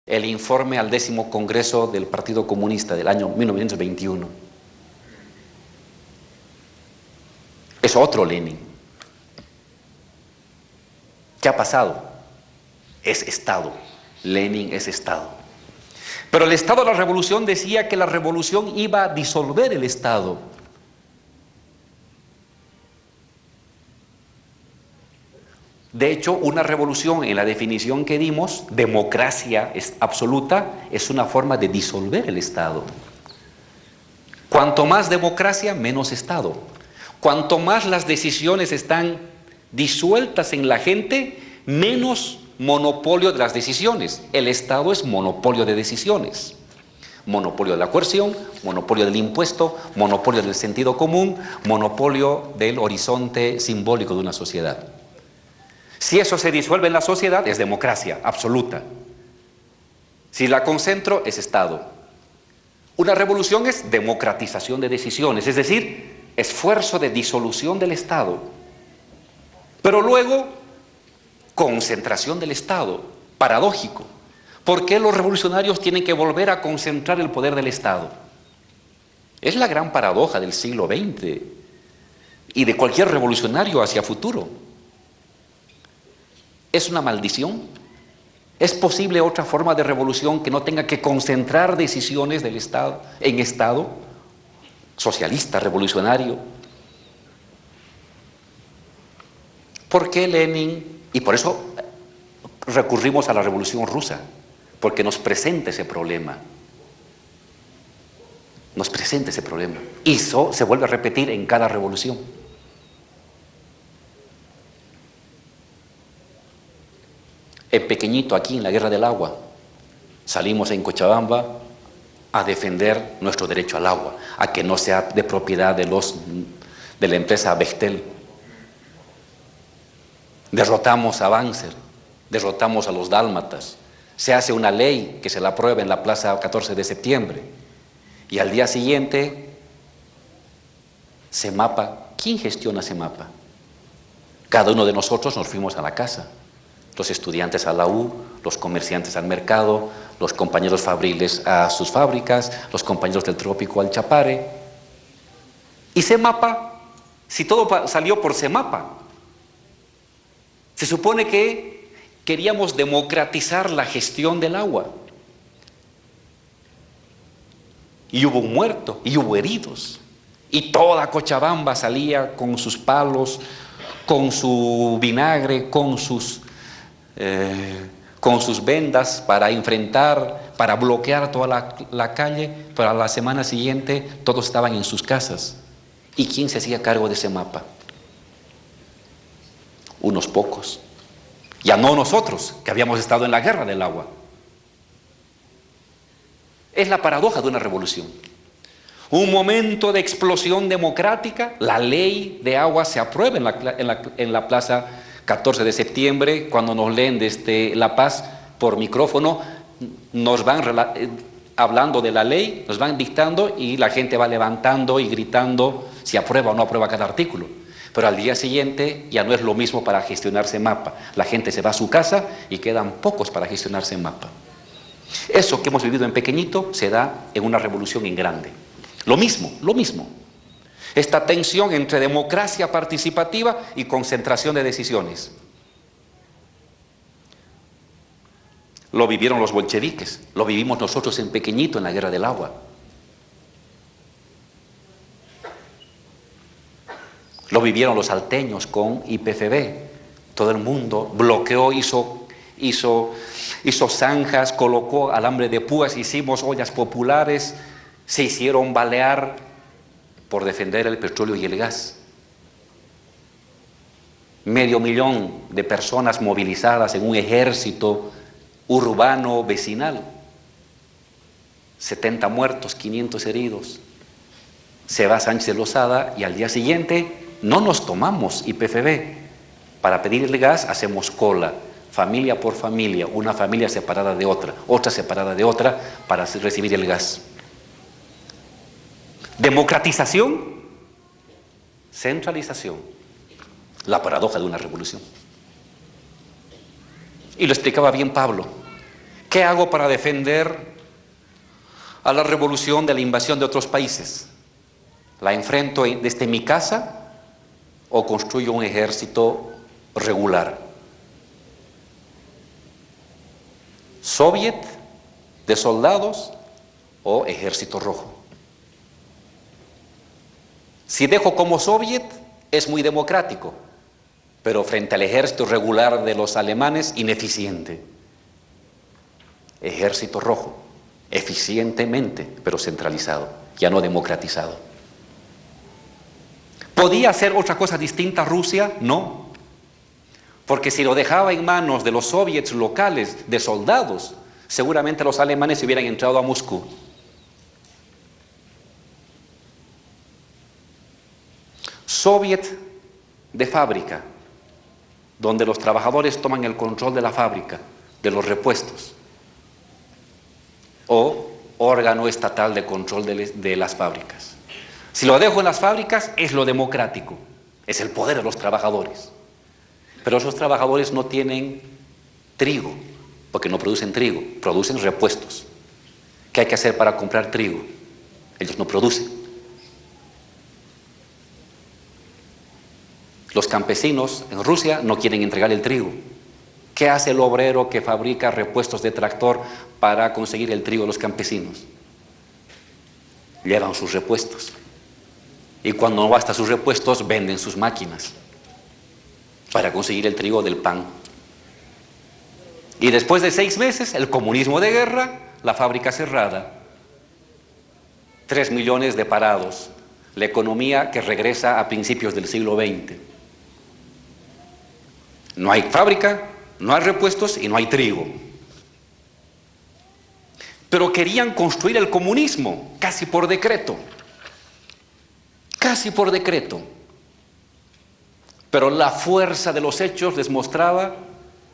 el informe al 10º Congreso del Partido Comunista del año 1921. Es otro Lenin. ¿Qué ha pasado? Es Estado. Lenin es Estado. Pero el Estado de la Revolución decía que la revolución iba a disolver el Estado. De hecho, una revolución, en la definición que dimos, democracia absoluta, es una forma de disolver el Estado. Cuanto más democracia, menos Estado. Cuanto más las decisiones están disueltas en la gente, menos monopolio de las decisiones. El Estado es monopolio de decisiones. Monopolio de la coerción, monopolio del impuesto, monopolio del sentido común, monopolio del horizonte simbólico de una sociedad. Si eso se disuelve en la sociedad, es democracia absoluta. Si la concentro, es Estado. Una revolución es democratización de decisiones, es decir, esfuerzo de disolución del Estado. Pero luego, concentración del Estado. Paradójico. ¿Por qué los revolucionarios tienen que volver a concentrar el poder del Estado? Es la gran paradoja del siglo XX y de cualquier revolucionario hacia futuro. ¿Es una maldición? ¿Es posible otra forma de revolución que no tenga que concentrar decisiones del Estado en Estado? Socialista, revolucionario. ¿Por qué Lenin? Y por eso recurrimos a la Revolución Rusa, porque nos presenta ese problema. Nos presenta ese problema. Y eso se vuelve a repetir en cada revolución. En pequeñito, aquí en la Guerra del Agua, salimos en Cochabamba a defender nuestro derecho al agua, a que no sea de propiedad de la empresa Bechtel. Derrotamos a Banzer, derrotamos a los dálmatas. Se hace una ley que se la aprueba en la Plaza 14 de septiembre. Y al día siguiente, CEMAPA, ¿quién gestiona CEMAPA? Cada uno de nosotros nos fuimos a la casa. Los estudiantes a la U, los comerciantes al mercado, los compañeros fabriles a sus fábricas, los compañeros del trópico al Chapare. Y CEMAPA, si todo salió por CEMAPA, se supone que queríamos democratizar la gestión del agua. Y hubo un muerto, y hubo heridos. Y toda Cochabamba salía con sus palos, con su vinagre, con sus vendas para enfrentar, para bloquear toda la calle, pero a la semana siguiente todos estaban en sus casas. ¿Y quién se hacía cargo de CEMAPA? Unos pocos. Ya no nosotros, que habíamos estado en la guerra del agua. Es la paradoja de una revolución. Un momento de explosión democrática, la ley de agua se aprueba en la plaza 14 de septiembre, cuando nos leen desde La Paz por micrófono, nos van hablando de la ley, nos van dictando y la gente va levantando y gritando si aprueba o no aprueba cada artículo. Pero al día siguiente ya no es lo mismo para gestionar CEMAPA. La gente se va a su casa y quedan pocos para gestionar CEMAPA. Eso que hemos vivido en pequeñito se da en una revolución en grande. Lo mismo, lo mismo. Esta tensión entre democracia participativa y concentración de decisiones. Lo vivieron los bolcheviques, lo vivimos nosotros en pequeñito en la Guerra del Agua. Lo vivieron los salteños con YPFB. Todo el mundo bloqueó, hizo zanjas, colocó alambre de púas, hicimos ollas populares, se hicieron balear por defender el petróleo y el gas. 500.000 de personas movilizadas en un ejército urbano vecinal. 70 muertos, 500 heridos. Se va Sánchez de Lozada y al día siguiente no nos tomamos YPFB. Para pedir el gas hacemos cola, familia por familia, una familia separada de otra, otra separada de otra para recibir el gas. Democratización, centralización, la paradoja de una revolución. Y lo explicaba bien Pablo. ¿Qué hago para defender a la revolución de la invasión de otros países? ¿La enfrento desde mi casa o construyo un ejército regular? ¿Soviet de soldados o ejército rojo? Si dejo como soviet, es muy democrático, pero frente al ejército regular de los alemanes, ineficiente. Ejército rojo, eficientemente, pero centralizado, ya no democratizado. ¿Podía hacer otra cosa distinta a Rusia? No. Porque si lo dejaba en manos de los soviets locales, de soldados, seguramente los alemanes se hubieran entrado a Moscú. Soviet de fábrica, donde los trabajadores toman el control de la fábrica, de los repuestos, o órgano estatal de control de las fábricas. Si lo dejo en las fábricas, es lo democrático, es el poder de los trabajadores. Pero esos trabajadores no tienen trigo, porque no producen trigo, producen repuestos. ¿Qué hay que hacer para comprar trigo? Ellos no producen. Los campesinos en Rusia no quieren entregar el trigo. ¿Qué hace el obrero que fabrica repuestos de tractor para conseguir el trigo de los campesinos? Llevan sus repuestos. Y cuando no basta sus repuestos, venden sus máquinas para conseguir el trigo del pan. Y después de 6 meses, el comunismo de guerra, la fábrica cerrada. 3 millones de parados. La economía que regresa a principios del siglo XX. No hay fábrica, no hay repuestos y no hay trigo. Pero querían construir el comunismo, casi por decreto. Casi por decreto. Pero la fuerza de los hechos les mostraba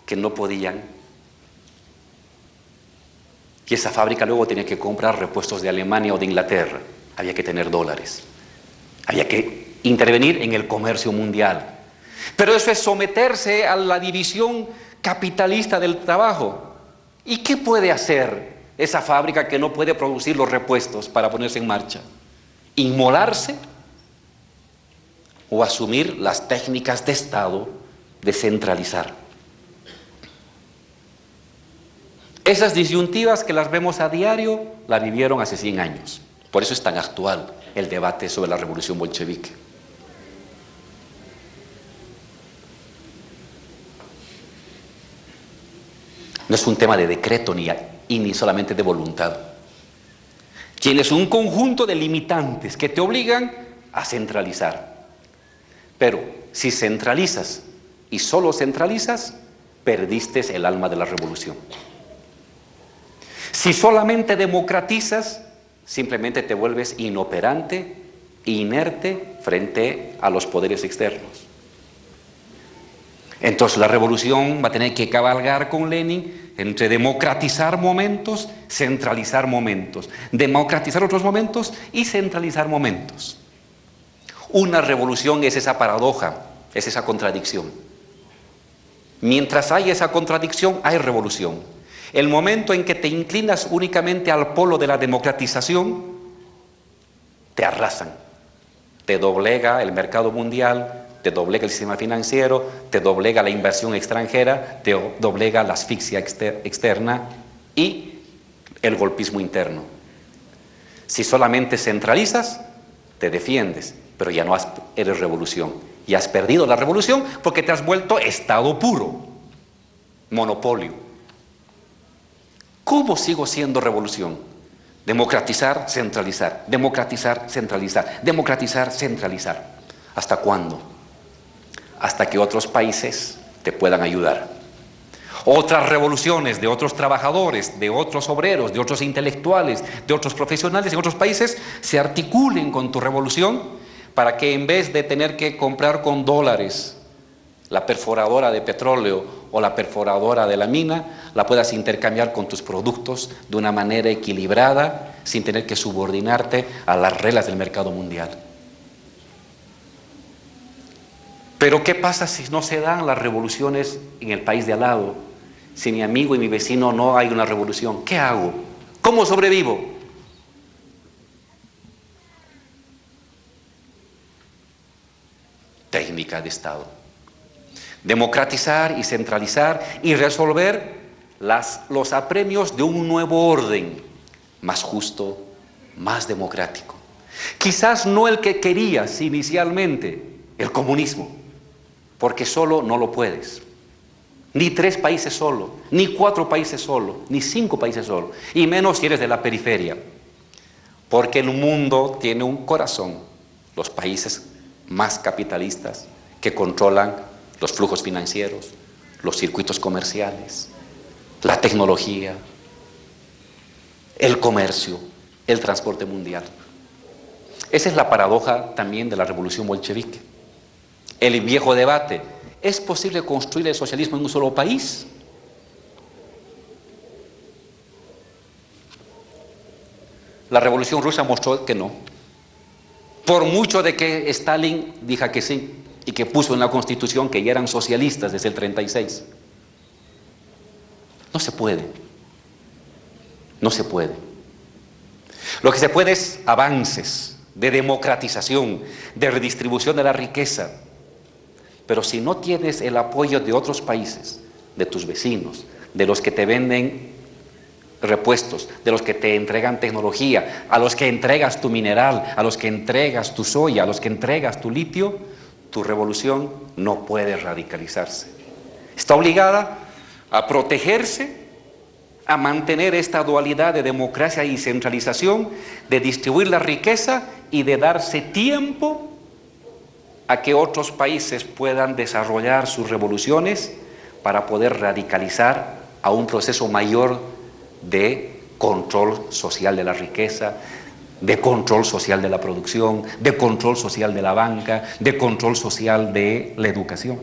que no podían. Y esa fábrica luego tenía que comprar repuestos de Alemania o de Inglaterra. Había que tener dólares. Había que intervenir en el comercio mundial. Pero eso es someterse a la división capitalista del trabajo. ¿Y qué puede hacer esa fábrica que no puede producir los repuestos para ponerse en marcha? ¿Inmolarse? ¿O asumir las técnicas de Estado de centralizar? Esas disyuntivas que las vemos a diario, la vivieron hace 100 años. Por eso es tan actual el debate sobre la revolución bolchevique. No es un tema de decreto ni solamente de voluntad. Tienes un conjunto de limitantes que te obligan a centralizar. Pero si centralizas y solo centralizas, perdiste el alma de la revolución. Si solamente democratizas, simplemente te vuelves inoperante, inerte frente a los poderes externos. Entonces la revolución va a tener que cabalgar con Lenin entre democratizar momentos, centralizar momentos, democratizar otros momentos y centralizar momentos. Una revolución es esa paradoja, es esa contradicción. Mientras hay esa contradicción, hay revolución. El momento en que te inclinas únicamente al polo de la democratización, te arrasan, te doblega el mercado mundial, te doblega el sistema financiero, te doblega la inversión extranjera, te doblega la asfixia externa y el golpismo interno. Si solamente centralizas, te defiendes, pero ya no eres revolución. Y has perdido la revolución porque te has vuelto Estado puro, monopolio. ¿Cómo sigo siendo revolución? Democratizar, centralizar, democratizar, centralizar, democratizar, centralizar. ¿Hasta cuándo? Hasta que otros países te puedan ayudar. Otras revoluciones de otros trabajadores, de otros obreros, de otros intelectuales, de otros profesionales en otros países se articulen con tu revolución para que en vez de tener que comprar con dólares la perforadora de petróleo o la perforadora de la mina, la puedas intercambiar con tus productos de una manera equilibrada, sin tener que subordinarte a las reglas del mercado mundial. Pero ¿qué pasa si no se dan las revoluciones en el país de al lado? Si mi amigo y mi vecino no hay una revolución, ¿qué hago? ¿Cómo sobrevivo? Técnica de Estado. Democratizar y centralizar y resolver los apremios de un nuevo orden, más justo, más democrático. Quizás no el que querías inicialmente, el comunismo, porque solo no lo puedes. Ni 3 países solo, ni 4 países solo, ni 5 países solo, y menos si eres de la periferia. Porque el mundo tiene un corazón, los países más capitalistas que controlan los flujos financieros, los circuitos comerciales, la tecnología, el comercio, el transporte mundial. Esa es la paradoja también de la revolución bolchevique. El viejo debate, ¿es posible construir el socialismo en un solo país? La revolución rusa mostró que no. Por mucho de que Stalin dijo que sí, y que puso en la Constitución que ya eran socialistas desde el 36. No se puede. No se puede. Lo que se puede es avances de democratización, de redistribución de la riqueza. Pero si no tienes el apoyo de otros países, de tus vecinos, de los que te venden repuestos, de los que te entregan tecnología, a los que entregas tu mineral, a los que entregas tu soya, a los que entregas tu litio, tu revolución no puede radicalizarse. Está obligada a protegerse, a mantener esta dualidad de democracia y centralización, de distribuir la riqueza y de darse tiempo a que otros países puedan desarrollar sus revoluciones para poder radicalizar a un proceso mayor de control social de la riqueza, de control social de la producción, de control social de la banca, de control social de la educación.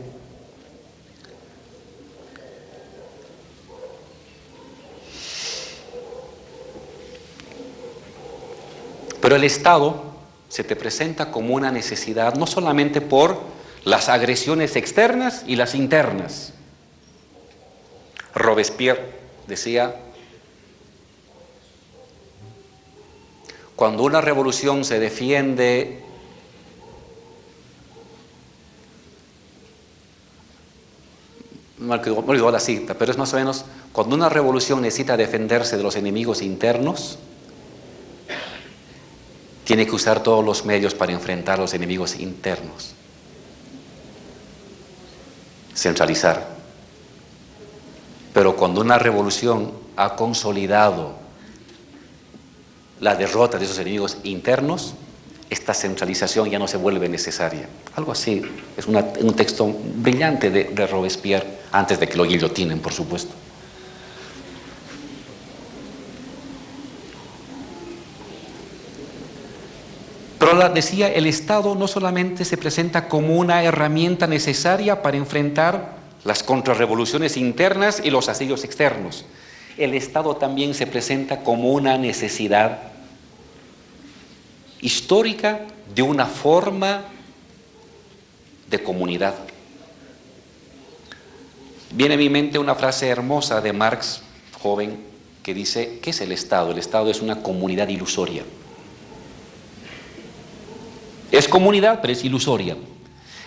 Pero el Estado se te presenta como una necesidad no solamente por las agresiones externas y las internas. Robespierre decía: cuando una revolución se defiende me olvidó la cita, pero es más o menos, cuando una revolución necesita defenderse de los enemigos internos, tiene que usar todos los medios para enfrentar a los enemigos internos. Centralizar. Pero cuando una revolución ha consolidado la derrota de esos enemigos internos, esta centralización ya no se vuelve necesaria. Algo así, es un texto brillante de Robespierre, antes de que lo guillotinen, por supuesto. Pero decía, el Estado no solamente se presenta como una herramienta necesaria para enfrentar las contrarrevoluciones internas y los asedios externos. El Estado también se presenta como una necesidad histórica de una forma de comunidad. Viene a mi mente una frase hermosa de Marx, joven, que dice: ¿qué es el Estado? El Estado es una comunidad ilusoria. Es comunidad, pero es ilusoria.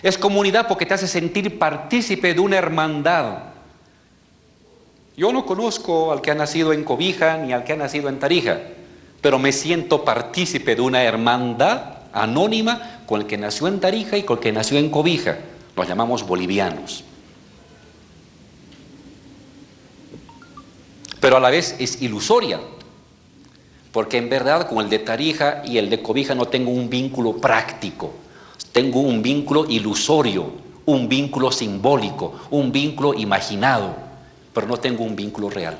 Es comunidad porque te hace sentir partícipe de una hermandad. Yo no conozco al que ha nacido en Cobija ni al que ha nacido en Tarija, pero me siento partícipe de una hermandad anónima con el que nació en Tarija y con el que nació en Cobija. Nos llamamos bolivianos. Pero a la vez es ilusoria, porque en verdad con el de Tarija y el de Cobija no tengo un vínculo práctico, tengo un vínculo ilusorio, un vínculo simbólico, un vínculo imaginado, pero no tengo un vínculo real.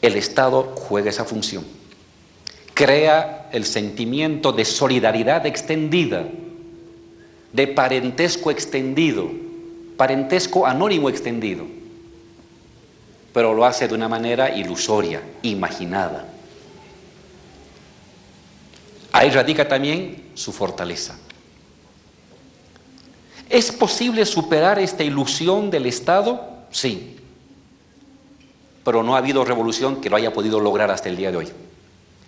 El Estado juega esa función, crea el sentimiento de solidaridad extendida, de parentesco extendido, parentesco anónimo extendido, pero lo hace de una manera ilusoria, imaginada. Ahí radica también su fortaleza. ¿Es posible superar esta ilusión del Estado? Sí. Pero no ha habido revolución que lo haya podido lograr hasta el día de hoy.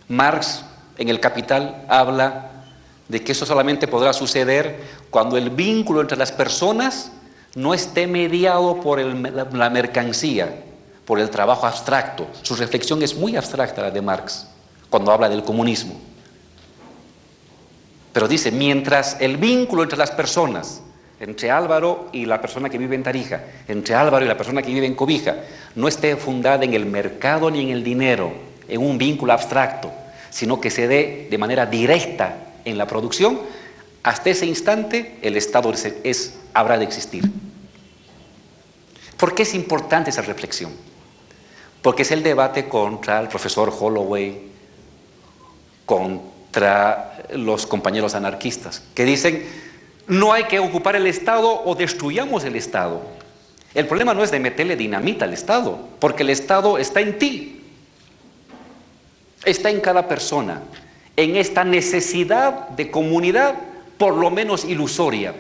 Marx, en El Capital, habla de que eso solamente podrá suceder cuando el vínculo entre las personas no esté mediado por la mercancía, por el trabajo abstracto. Su reflexión es muy abstracta, la de Marx, cuando habla del comunismo. Pero dice, mientras el vínculo entre las personas, entre Álvaro y la persona que vive en Tarija, entre Álvaro y la persona que vive en Cobija, no esté fundada en el mercado ni en el dinero, en un vínculo abstracto, sino que se dé de manera directa en la producción, hasta ese instante el Estado habrá de existir. ¿Por qué es importante esa reflexión? Porque es el debate contra el profesor Holloway, contra los compañeros anarquistas, que dicen, no hay que ocupar el Estado o destruyamos el Estado. El problema no es de meterle dinamita al Estado, porque el Estado está en ti, está en cada persona, en esta necesidad de comunidad, por lo menos ilusoria.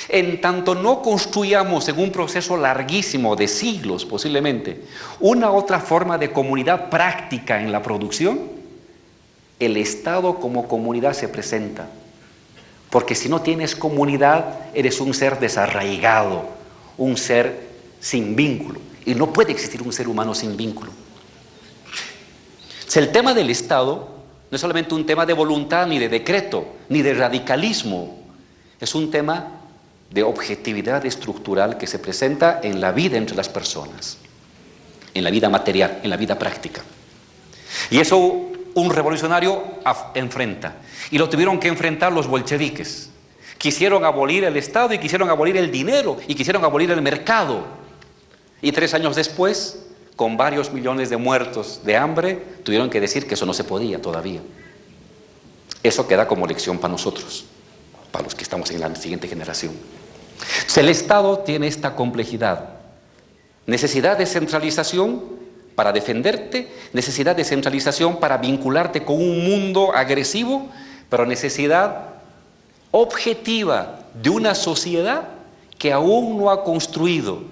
En tanto no construyamos en un proceso larguísimo de siglos posiblemente una otra forma de comunidad práctica en la producción, el Estado como comunidad se presenta. Porque si no tienes comunidad, eres un ser desarraigado, un ser sin vínculo. Y no puede existir un ser humano sin vínculo. El tema del Estado no es solamente un tema de voluntad, ni de decreto, ni de radicalismo. Es un tema de objetividad estructural que se presenta en la vida entre las personas, en la vida material, en la vida práctica. Y eso un revolucionario enfrenta. Y lo tuvieron que enfrentar los bolcheviques. Quisieron abolir el Estado y quisieron abolir el dinero y quisieron abolir el mercado. Y 3 años después, con varios millones de muertos de hambre, tuvieron que decir que eso no se podía todavía. Eso queda como lección para nosotros, para los que estamos en la siguiente generación. Entonces, el Estado tiene esta complejidad. Necesidad de centralización para defenderte, necesidad de centralización para vincularte con un mundo agresivo, pero necesidad objetiva de una sociedad que aún no ha construido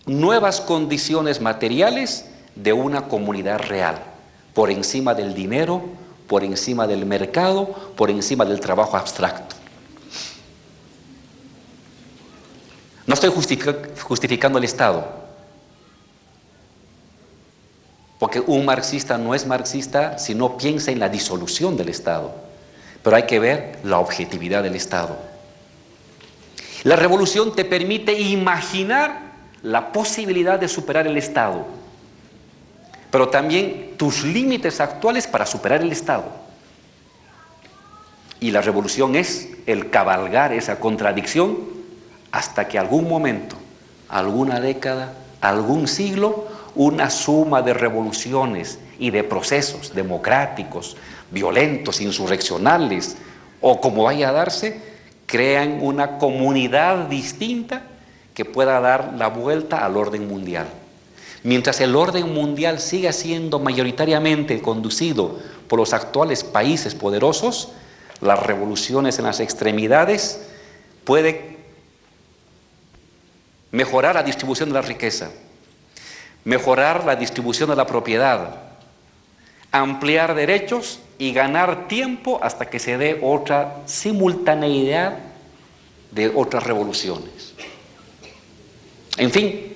nuevas condiciones materiales de una comunidad real, por encima del dinero, por encima del mercado, por encima del trabajo abstracto. No estoy justificando el Estado, porque un marxista no es marxista si no piensa en la disolución del Estado, pero hay que ver la objetividad del Estado. La revolución te permite imaginar la posibilidad de superar el Estado, pero también tus límites actuales para superar el Estado. Y la revolución es el cabalgar esa contradicción hasta que algún momento, alguna década, algún siglo, una suma de revoluciones y de procesos democráticos, violentos, insurreccionales, o como vaya a darse, crean una comunidad distinta que pueda dar la vuelta al orden mundial. Mientras el orden mundial siga siendo mayoritariamente conducido por los actuales países poderosos, las revoluciones en las extremidades pueden mejorar la distribución de la riqueza, mejorar la distribución de la propiedad, ampliar derechos y ganar tiempo hasta que se dé otra simultaneidad de otras revoluciones. En fin,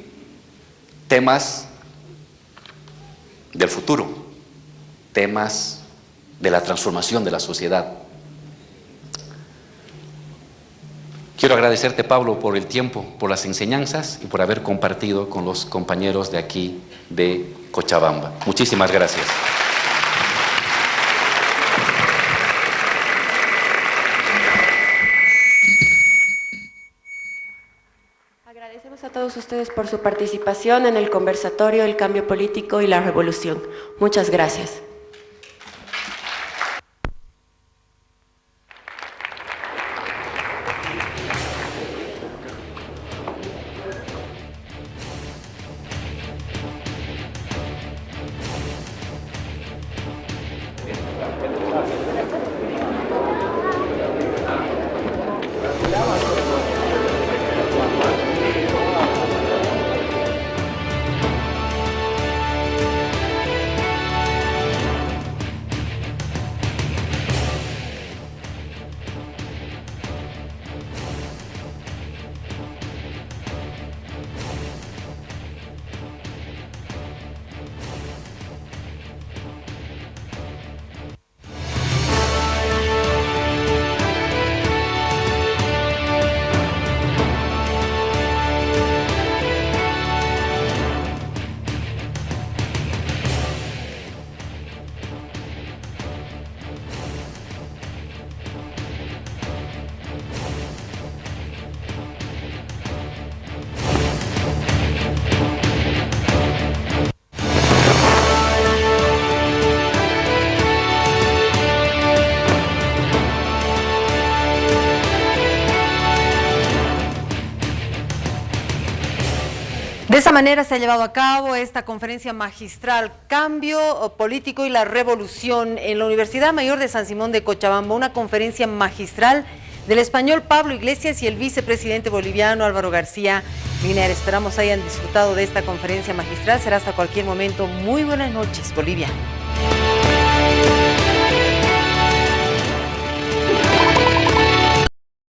temas del futuro, temas de la transformación de la sociedad. Quiero agradecerte, Pablo, por el tiempo, por las enseñanzas y por haber compartido con los compañeros de aquí de Cochabamba. Muchísimas gracias. Agradecemos a todos ustedes por su participación en el conversatorio El cambio político y la revolución. Muchas gracias. De esa manera se ha llevado a cabo esta conferencia magistral, Cambio Político y la Revolución, en la Universidad Mayor de San Simón de Cochabamba, una conferencia magistral del español Pablo Iglesias y el vicepresidente boliviano Álvaro García Linera. Esperamos hayan disfrutado de esta conferencia magistral. Será hasta cualquier momento. Muy buenas noches, Bolivia.